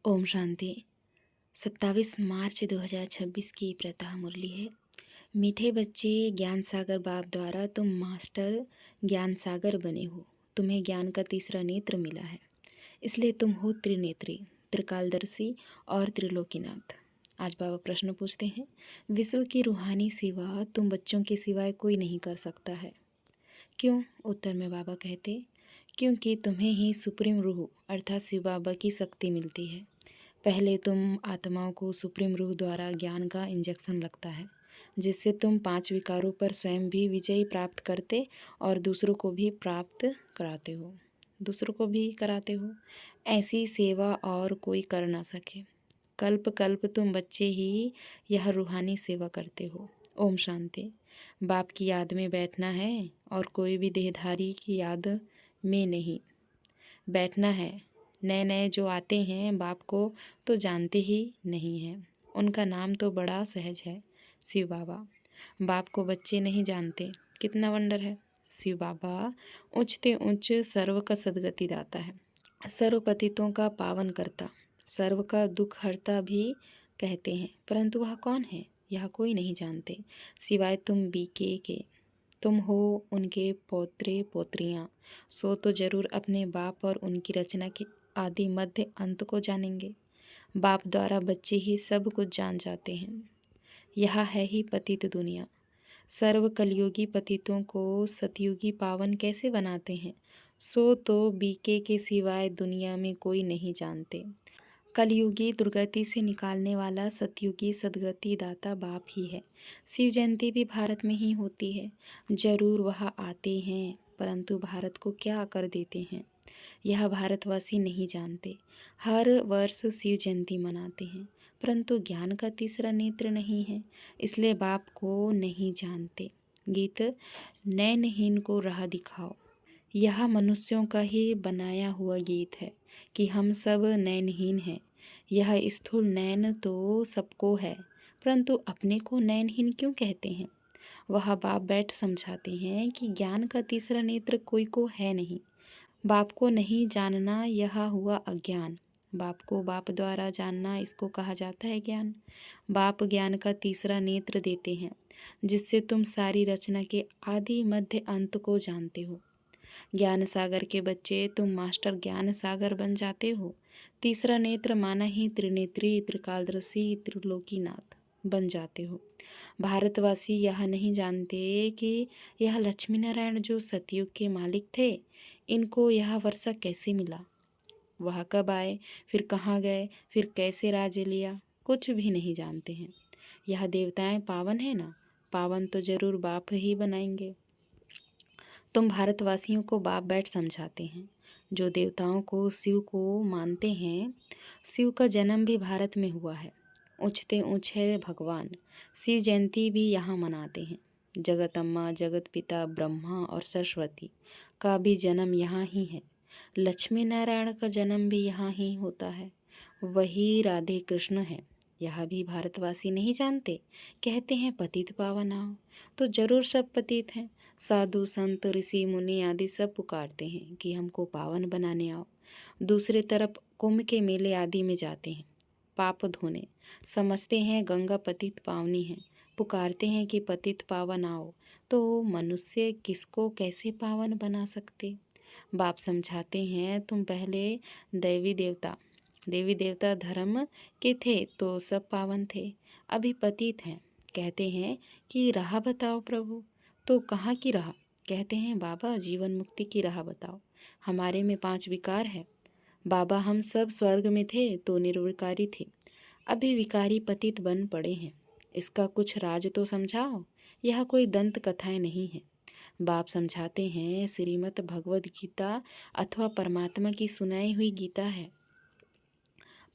ओम शांति। 27 मार्च 2026 की प्रतः मुरली है। मीठे बच्चे, ज्ञान सागर बाप द्वारा तुम मास्टर ज्ञान सागर बने हो। तुम्हें ज्ञान का तीसरा नेत्र मिला है, इसलिए तुम हो त्रिनेत्री, त्रिकालदर्शी और त्रिलोकीनाथ। आज बाबा प्रश्न पूछते हैं, विश्व की रूहानी सेवा तुम बच्चों के सिवाय कोई नहीं कर सकता है, क्यों? उत्तर में बाबा कहते, क्योंकि तुम्हें ही सुप्रीम रूह अर्थात शिव बाबा की शक्ति मिलती है। पहले तुम आत्माओं को सुप्रीम रूह द्वारा ज्ञान का इंजेक्शन लगता है, जिससे तुम 5 विकारों पर स्वयं भी विजय प्राप्त करते और दूसरों को भी कराते हो। ऐसी सेवा और कोई कर ना सके। कल्प कल्प तुम बच्चे ही यह रूहानी सेवा करते हो। ओम शांति। बाप की याद में बैठना है और कोई भी देहधारी की याद में नहीं बैठना है। नए नए जो आते हैं बाप को तो जानते ही नहीं हैं, उनका नाम तो बड़ा सहज है, शिव बाबा। बाप को बच्चे नहीं जानते, कितना वंडर है। शिव बाबा उच्चते उच्च सर्व का सदगति दाता है, सर्व पतितों का पावन करता, सर्व का दुख हरता भी कहते हैं, परंतु वह कौन है यह कोई नहीं जानते सिवाय तुम बीके के। तुम हो उनके पोत्रे पोत्रियाँ, सो तो जरूर अपने बाप और उनकी रचना के आदि मध्य अंत को जानेंगे। बाप द्वारा बच्चे ही सब कुछ जान जाते हैं। यह है ही पतित दुनिया। सर्व कलयुगी पतितों को सतयुगी पावन कैसे बनाते हैं, सो तो बीके के सिवाय दुनिया में कोई नहीं जानते। कलयुगी दुर्गति से निकालने वाला सतयुगी सदगति दाता बाप ही है। शिव जयंती भी भारत में ही होती है। जरूर वह आते हैं, परंतु भारत को क्या कर देते हैं यह भारतवासी नहीं जानते। हर वर्ष शिव जयंती मनाते हैं, परंतु ज्ञान का तीसरा नेत्र नहीं है, इसलिए बाप को नहीं जानते। गीत नैनहीन को राह दिखाओ, यह मनुष्यों का ही बनाया हुआ गीत है कि हम सब नैनहीन हैं। यह स्थूल नैन तो सबको है, परंतु अपने को नैनहीन क्यों कहते हैं? वह बाप बैठ समझाते हैं कि ज्ञान का तीसरा नेत्र कोई को है नहीं। बाप को नहीं जानना यह हुआ अज्ञान। बाप को बाप द्वारा जानना, इसको कहा जाता है ज्ञान। बाप ज्ञान का तीसरा नेत्र देते हैं, जिससे तुम सारी रचना के आदि मध्य अंत को जानते हो। ज्ञान सागर के बच्चे, तुम मास्टर ज्ञान सागर बन जाते हो। तीसरा नेत्र माना ही त्रिनेत्री, त्रिकालदर्शी, त्रिलोकीनाथ बन जाते हो। भारतवासी यह नहीं जानते कि यह लक्ष्मी नारायण जो सतयुग के मालिक थे, इनको यह वर्षा कैसे मिला, वह कब आए, फिर कहाँ गए, फिर कैसे राज्य लिया, कुछ भी नहीं जानते हैं। यह देवताएं पावन है ना, पावन तो जरूर बाप ही बनाएंगे। तुम भारतवासियों को बाप बैठ समझाते हैं। जो देवताओं को शिव को मानते हैं, शिव का जन्म भी भारत में हुआ है। ऊंचते ऊंच है भगवान। शिव जयंती भी यहाँ मनाते हैं। जगत अम्मा, जगत पिता ब्रह्मा और सरस्वती का भी जन्म यहाँ ही है। लक्ष्मी नारायण का जन्म भी यहाँ ही होता है। वही राधे कृष्ण है। यह भी भारतवासी नहीं जानते, कहते हैं पतित पावन आओ, तो जरूर सब पतित हैं। साधु संत ऋषि मुनि आदि सब पुकारते हैं कि हमको पावन बनाने आओ। दूसरे तरफ कुंभ के मेले आदि में जाते हैं पाप धोने, समझते हैं गंगा पतित पावनी है, पुकारते हैं कि पतित पावन आओ। तो मनुष्य किसको कैसे पावन बना सकते? बाप समझाते हैं, तुम पहले देवी देवता धर्म के थे तो सब पावन थे, अभी पतित हैं। कहते हैं कि राह बताओ प्रभु, तो कहाँ की राह? कहते हैं बाबा जीवन मुक्ति की राह बताओ। हमारे में 5 विकार है बाबा, हम सब स्वर्ग में थे तो निर्विकारी थे, अभी विकारी पतित बन पड़े हैं। इसका कुछ राज तो समझाओ, यह कोई दंत कथाएं नहीं है। बाप समझाते हैं, श्रीमद् भगवद गीता अथवा परमात्मा की सुनाई हुई गीता है।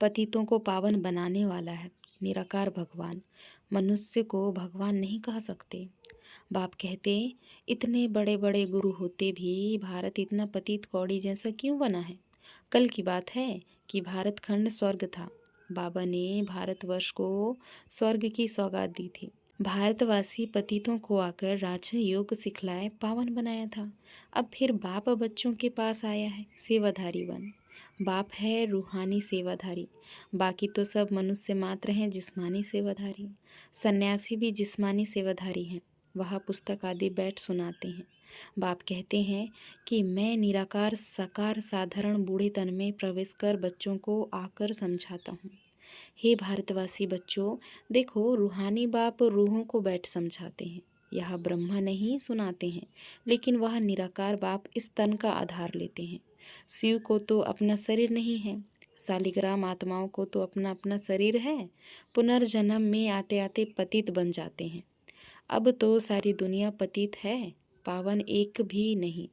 पतितों को पावन बनाने वाला है निराकार भगवान। मनुष्य को भगवान नहीं कह सकते। बाप कहते, इतने बड़े बड़े गुरु होते भी भारत इतना पतित कौड़ी जैसा क्यों बना है? कल की बात है कि भारत खंड स्वर्ग था। बाबा ने भारतवर्ष को स्वर्ग की सौगात दी थी। भारतवासी पतितों को आकर राज योग सिखलाए पावन बनाया था। अब फिर बाप बच्चों के पास आया है सेवाधारी बन। बाप है रूहानी सेवाधारी, बाकी तो सब मनुष्य मात्र हैं जिस्मानी सेवाधारी। सन्यासी भी जिस्मानी सेवाधारी हैं, वह पुस्तक आदि बैठ सुनाते हैं। बाप कहते हैं कि मैं निराकार साकार साधारण बूढ़े तन में प्रवेश कर बच्चों को आकर समझाता हूँ। हे भारतवासी बच्चों, देखो रूहानी बाप रूहों को बैठ समझाते हैं। यह ब्रह्मा नहीं सुनाते हैं, लेकिन वह निराकार बाप इस तन का आधार लेते हैं। शिव को तो अपना शरीर नहीं है, शालिग्राम आत्माओं को तो अपना अपना शरीर है। पुनर्जन्म में आते आते पतित बन जाते हैं। अब तो सारी दुनिया पतित है, पावन एक भी नहीं।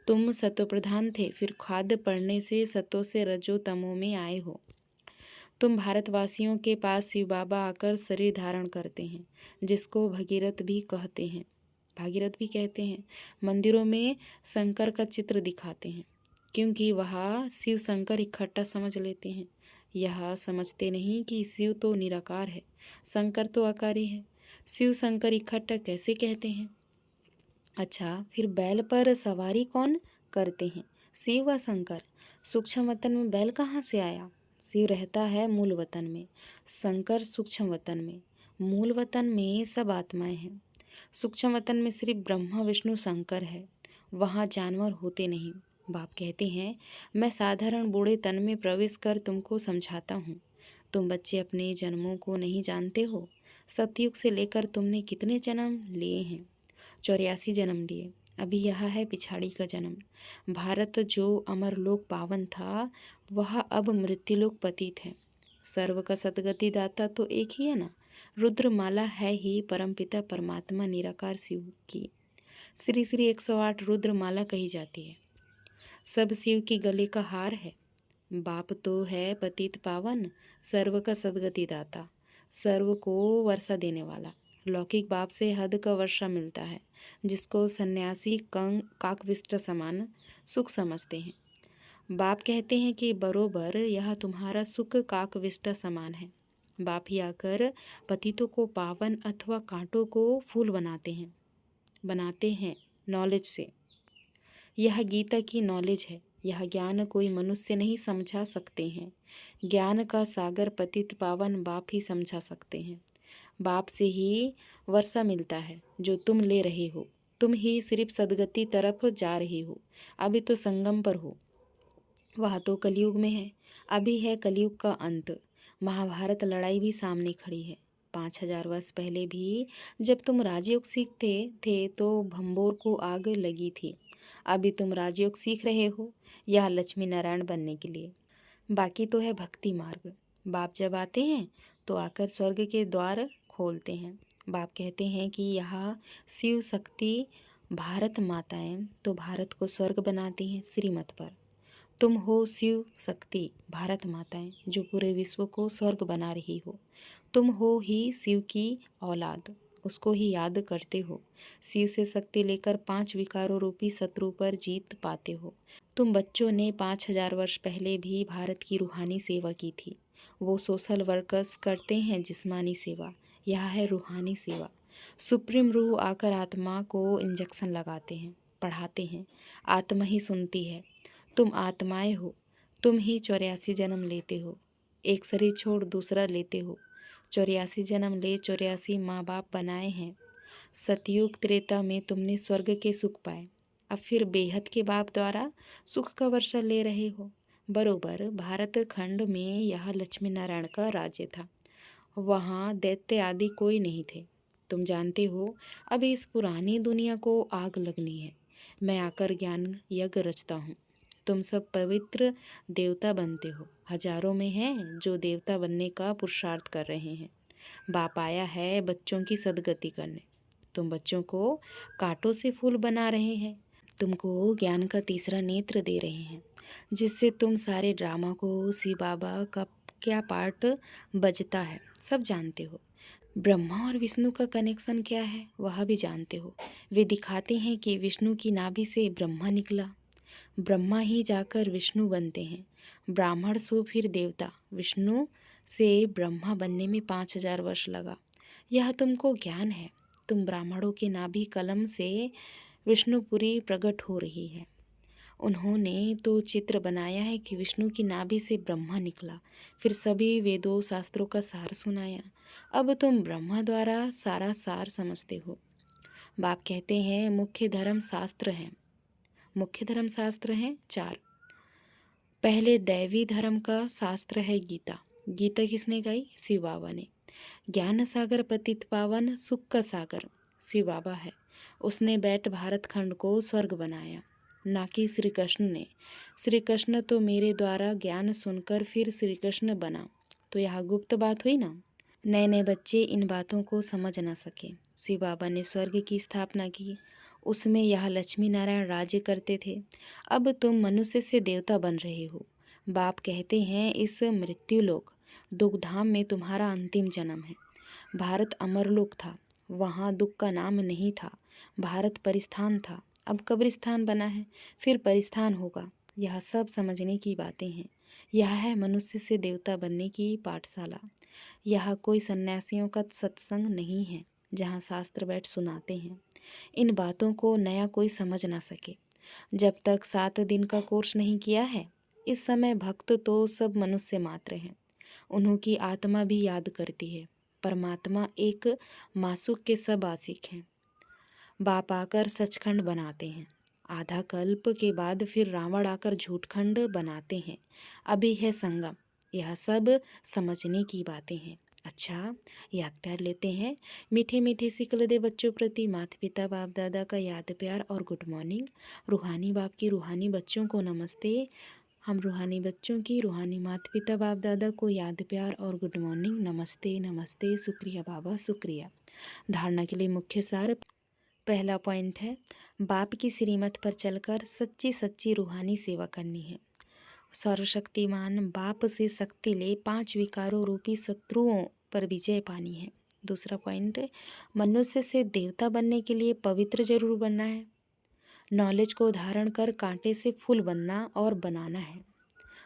तुम सतो प्रधान थे, फिर खाद पड़ने से सतो से रजो तमो में आए हो। तुम भारतवासियों के पास शिव बाबा आकर शरीर धारण करते हैं, जिसको भगीरथ भी कहते हैं, भागीरथ भी कहते हैं। मंदिरों में शंकर का चित्र दिखाते हैं, क्योंकि वह शिव शंकर इकट्ठा समझ लेते हैं। यह समझते नहीं कि शिव तो निराकार है, शंकर तो आकारी है। शिव शंकर इकट्ठा कैसे कहते हैं? अच्छा, फिर बैल पर सवारी कौन करते हैं? शिव व शंकर। सूक्ष्म वतन में बैल कहाँ से आया? शिव रहता है मूल वतन में, शंकर सूक्ष्म वतन में। मूल वतन में सब आत्माएं हैं, सूक्ष्म वतन में सिर्फ ब्रह्मा विष्णु शंकर है, वहाँ जानवर होते नहीं। बाप कहते हैं, मैं साधारण बूढ़े तन में प्रवेश कर तुमको समझाता हूँ। तुम बच्चे अपने जन्मों को नहीं जानते हो। सतयुग से लेकर तुमने कितने जन्म लिए हैं? 84 जन्म लिए। अभी यह है पिछाड़ी का जन्म। भारत जो अमरलोक पावन था, वह अब मृत्युलोक पतित है। सर्व का सदगति दाता तो एक ही है ना। रुद्रमाला है ही परमपिता परमात्मा निराकार शिव की। श्री श्री 108 रुद्रमाला कही जाती है। सब शिव की गले का हार है। बाप तो है पतित पावन, सर्व का सदगति दाता, सर्व को वर्षा देने वाला। लौकिक बाप से हद का वर्षा मिलता है, जिसको सन्यासी काकविष्ट समान सुख समझते हैं। बाप कहते हैं कि बरोबर यह तुम्हारा सुख काकविष्ट समान है। बाप ही आकर पतितों को पावन अथवा कांटों को फूल बनाते हैं नॉलेज से। यह गीता की नॉलेज है। यह ज्ञान कोई मनुष्य नहीं समझा सकते हैं। ज्ञान का सागर पतित पावन बाप ही समझा सकते हैं। बाप से ही वर्षा मिलता है जो तुम ले रहे हो। तुम ही सिर्फ सदगति तरफ जा रहे हो। अभी तो संगम पर हो, वह तो कलयुग में है। अभी है कलयुग का अंत। महाभारत लड़ाई भी सामने खड़ी है। 5000 वर्ष पहले भी जब तुम राजयोग सीखते थे तो भंबोर को आग लगी थी। अभी तुम राजयोग सीख रहे हो, यह लक्ष्मी नारायण बनने के लिए। बाकी तो है भक्ति मार्ग। बाप जब आते हैं तो आकर स्वर्ग के द्वार खोलते हैं। बाप कहते हैं कि यह शिव शक्ति भारत माताएं तो भारत को स्वर्ग बनाती हैं श्रीमत पर। तुम हो शिव शक्ति भारत माताएं जो पूरे विश्व को स्वर्ग बना रही हो। तुम हो ही शिव की औलाद, उसको ही याद करते हो। शिव से शक्ति लेकर 5 विकारों रूपी शत्रु पर जीत पाते हो। तुम बच्चों ने 5000 वर्ष पहले भी भारत की रूहानी सेवा की थी। वो सोशल वर्कर्स करते हैं जिस्मानी सेवा, यह है रूहानी सेवा। सुप्रीम रूह आकर आत्मा को इंजेक्शन लगाते हैं, पढ़ाते हैं। आत्मा ही सुनती है। तुम आत्माएं हो, तुम ही 84 जन्म लेते हो। एक शरीर छोड़ दूसरा लेते हो। 84 जन्म ले 84 माँ बाप बनाए हैं। सतयुग त्रेता में तुमने स्वर्ग के सुख पाए, अब फिर बेहद के बाप द्वारा सुख का वर्षा ले रहे हो। बरोबर भारत खंड में यह लक्ष्मी नारायण का राज्य था। वहाँ दैत्य आदि कोई नहीं थे। तुम जानते हो अभी इस पुरानी दुनिया को आग लगनी है। मैं आकर ज्ञान यज्ञ रचता हूँ। तुम सब पवित्र देवता बनते हो। हजारों में हैं जो देवता बनने का पुरुषार्थ कर रहे हैं। बाप आया है बच्चों की सदगति करने। तुम बच्चों को कांटों से फूल बना रहे हैं। तुमको ज्ञान का तीसरा नेत्र दे रहे हैं, जिससे तुम सारे ड्रामा को शिव बाबा का क्या पार्ट बजता है सब जानते हो। ब्रह्मा और विष्णु का कनेक्शन क्या है वह भी जानते हो। वे दिखाते हैं कि विष्णु की नाभि से ब्रह्मा निकला, ब्रह्मा ही जाकर विष्णु बनते हैं। ब्राह्मण सो फिर देवता। विष्णु से ब्रह्मा बनने में 5000 वर्ष लगा। यह तुमको ज्ञान है। तुम ब्राह्मणों के नाभि कलम से विष्णुपुरी प्रकट हो रही है। उन्होंने तो चित्र बनाया है कि विष्णु की नाभि से ब्रह्मा निकला, फिर सभी वेदों शास्त्रों का सार सुनाया। अब तुम ब्रह्मा द्वारा सारा सार समझते हो। बाप कहते हैं मुख्य धर्म शास्त्र हैं 4। पहले दैवी धर्म का शास्त्र है गीता। गीता किसने गाई? शिव बाबा ने। ज्ञान सागर पतित पावन सुख का सागर शिव बाबा है। उसने बैठ भारत खंड को स्वर्ग बनाया, ना कि श्री कृष्ण ने। श्री कृष्ण तो मेरे द्वारा ज्ञान सुनकर फिर श्री कृष्ण बना, तो यह गुप्त बात हुई ना। नए नए बच्चे इन बातों को समझ न सके। शिव बाबा ने स्वर्ग की स्थापना की, उसमें यह लक्ष्मी नारायण राज्य करते थे। अब तुम मनुष्य से देवता बन रहे हो। बाप कहते हैं इस मृत्युलोक दुखधाम में तुम्हारा अंतिम जन्म है। भारत अमरलोक था, वहाँ दुख का नाम नहीं था। भारत परिस्थान था, अब कब्रिस्तान बना है, फिर परिस्थान होगा। यह सब समझने की बातें हैं। यह है मनुष्य से देवता बनने की पाठशाला। यह कोई सन्यासियों का सत्संग नहीं है जहाँ शास्त्र बैठ सुनाते हैं। इन बातों को नया कोई समझ ना सके जब तक 7 दिन का कोर्स नहीं किया है। इस समय भक्त तो सब मनुष्य मात्र हैं, उन्हों की आत्मा भी याद करती है। परमात्मा एक मासूक के सब आशिक हैं। बाप आकर सचखंड बनाते हैं, आधा कल्प के बाद फिर रावण आकर झूठखंड बनाते हैं। अभी है संगम। यह सब समझने की बातें हैं। अच्छा, याद प्यार लेते हैं। मीठे मीठे सिकलदे बच्चों प्रति माता पिता बाप दादा का याद प्यार और गुड मॉर्निंग। रूहानी बाप की रूहानी बच्चों को नमस्ते। हम रूहानी बच्चों की रूहानी माता पिता बाप दादा को याद प्यार और गुड मॉर्निंग, नमस्ते नमस्ते, शुक्रिया बाबा शुक्रिया। धारणा के लिए मुख्य सार। पहला पॉइंट है, बाप की श्रीमत पर चलकर सच्ची सच्ची रूहानी सेवा करनी है। सर्वशक्तिमान बाप से शक्ति ले 5 विकारों रूपी शत्रुओं पर विजय पानी है। दूसरा पॉइंट, मनुष्य से देवता बनने के लिए पवित्र जरूर बनना है। नॉलेज को धारण कर कांटे से फूल बनना और बनाना है।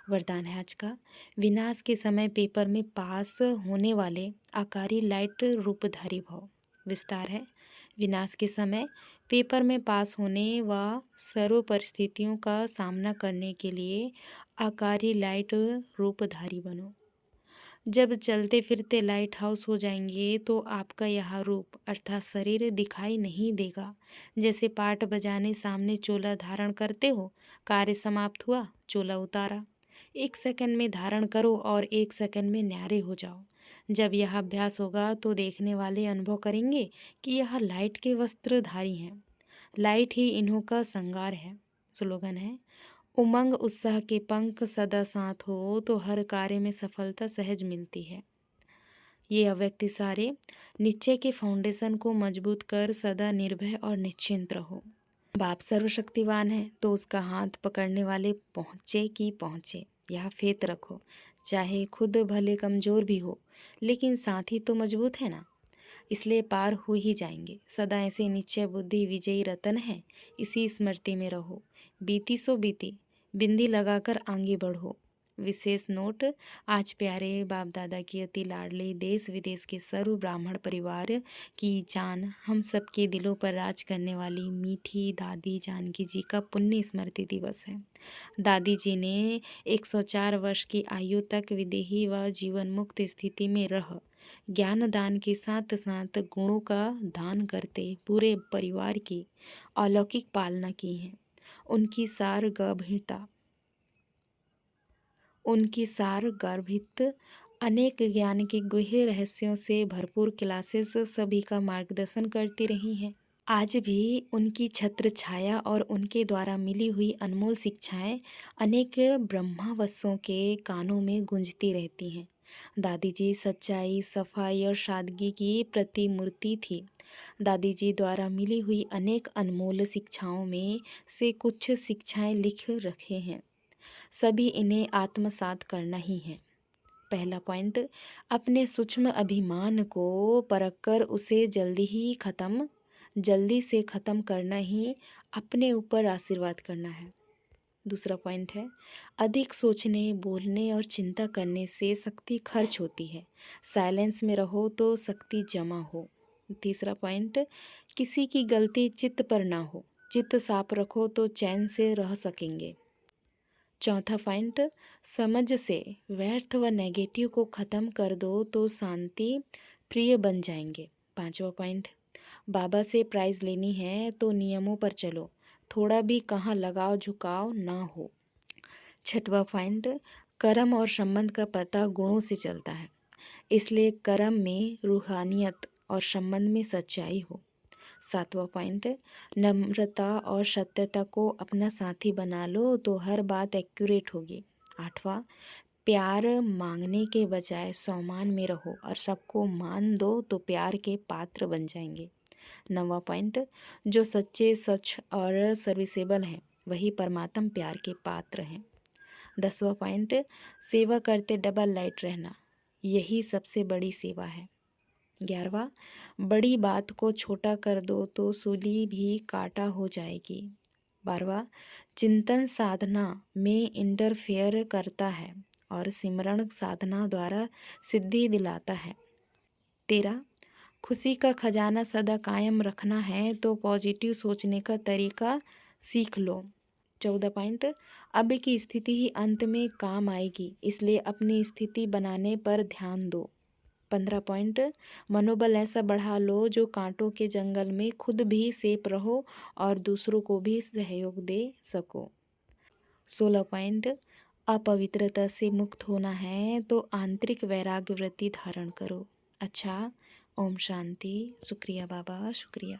वरदान है आज का, विनाश के समय पेपर में पास होने वाले आकारी लाइट रूपधारी भव। विस्तार है, विनाश के समय पेपर में पास होने व सर्व परिस्थितियों का सामना करने के लिए आकारी लाइट रूपधारी बनो। जब चलते फिरते लाइट हाउस हो जाएंगे तो आपका यह रूप अर्थात शरीर दिखाई नहीं देगा। जैसे पाट बजाने सामने चोला धारण करते हो, कार्य समाप्त हुआ, चोला उतारा। 1 सेकंड में धारण करो और 1 सेकंड में न्यारे हो जाओ। जब यह अभ्यास होगा तो देखने वाले अनुभव करेंगे कि यह लाइट के वस्त्रधारी हैं। लाइट ही इन्हों का श्रृंगार है। स्लोगन है, उमंग उत्साह के पंख सदा साथ हो तो हर कार्य में सफलता सहज मिलती है। ये अव्यक्ति सारे निश्चय के फाउंडेशन को मजबूत कर सदा निर्भय और निश्चिंत रहो। बाप सर्वशक्तिवान है तो उसका हाथ पकड़ने वाले पहुँचे कि पहुँचे, यह फेत रखो। चाहे खुद भले कमज़ोर भी हो, लेकिन साथ ही तो मजबूत है ना, इसलिए पार हो ही जाएंगे। सदा ऐसे निश्चय बुद्धि विजयी रतन है, इसी स्मृति में रहो। बीती सो बीती, बिंदी लगाकर आगे बढ़ो। विशेष नोट, आज प्यारे बाप दादा की अति लाडली देश विदेश के सर्व ब्राह्मण परिवार की जान, हम सब के दिलों पर राज करने वाली मीठी दादी जानकी जी का पुण्य स्मृति दिवस है। दादी जी ने 104 वर्ष की आयु तक विदेही व जीवन मुक्त स्थिति में रह ज्ञान दान के साथ साथ गुणों का दान करते पूरे परिवार की अलौकिक पालना की है। उनकी सार गर्भित अनेक ज्ञान के गुह्य रहस्यों से भरपूर क्लासेस सभी का मार्गदर्शन करती रही हैं। आज भी उनकी छत्र छाया और उनके द्वारा मिली हुई अनमोल शिक्षाएं अनेक ब्रह्मावस्यों के कानों में गूंजती रहती हैं। दादी जी सच्चाई, सफाई और सादगी की प्रतिमूर्ति थी। दादी जी द्वारा मिली हुई अनेक अनमोल शिक्षाओं में से कुछ शिक्षाएं लिख रखे हैं, सभी इन्हें आत्मसात करना ही है। पहला पॉइंट, अपने सूक्ष्म अभिमान को परखकर उसे जल्दी से ख़त्म करना ही अपने ऊपर आशीर्वाद करना है। दूसरा पॉइंट है, अधिक सोचने, बोलने और चिंता करने से शक्ति खर्च होती है। साइलेंस में रहो तो शक्ति जमा हो। तीसरा पॉइंट, किसी की गलती चित्त पर ना हो, चित्त साफ रखो तो चैन से रह सकेंगे। चौथा पॉइंट, समझ से व्यर्थ व नेगेटिव को ख़त्म कर दो तो शांति प्रिय बन जाएंगे। पांचवा पॉइंट, बाबा से प्राइज़ लेनी है तो नियमों पर चलो, थोड़ा भी कहाँ लगाव झुकाव ना हो। छठवा पॉइंट, कर्म और संबंध का पता गुणों से चलता है, इसलिए कर्म में रूहानियत और संबंध में सच्चाई हो। सातवां पॉइंट, नम्रता और सत्यता को अपना साथी बना लो तो हर बात एक्यूरेट होगी। आठवां, प्यार मांगने के बजाय सम्मान में रहो और सबको मान दो तो प्यार के पात्र बन जाएंगे। नौवां पॉइंट, जो सच्चे सच और सर्विसेबल हैं वही परमात्म प्यार के पात्र हैं। 10वां पॉइंट, सेवा करते डबल लाइट रहना, यही सबसे बड़ी सेवा है। 11वां, बड़ी बात को छोटा कर दो तो सूली भी काटा हो जाएगी। 12वां, चिंतन साधना में इंटरफेयर करता है और सिमरण साधना द्वारा सिद्धि दिलाता है। 13, खुशी का खजाना सदा कायम रखना है तो पॉजिटिव सोचने का तरीका सीख लो। 14 पॉइंट, अब की स्थिति ही अंत में काम आएगी, इसलिए अपनी स्थिति बनाने पर ध्यान दो। 15 पॉइंट, मनोबल ऐसा बढ़ा लो जो कांटों के जंगल में खुद भी सेफ रहो और दूसरों को भी सहयोग दे सको। 16 पॉइंट, अपवित्रता से मुक्त होना है तो आंतरिक वैराग्य वृत्ति धारण करो। अच्छा, ओम शांति। शुक्रिया बाबा, शुक्रिया।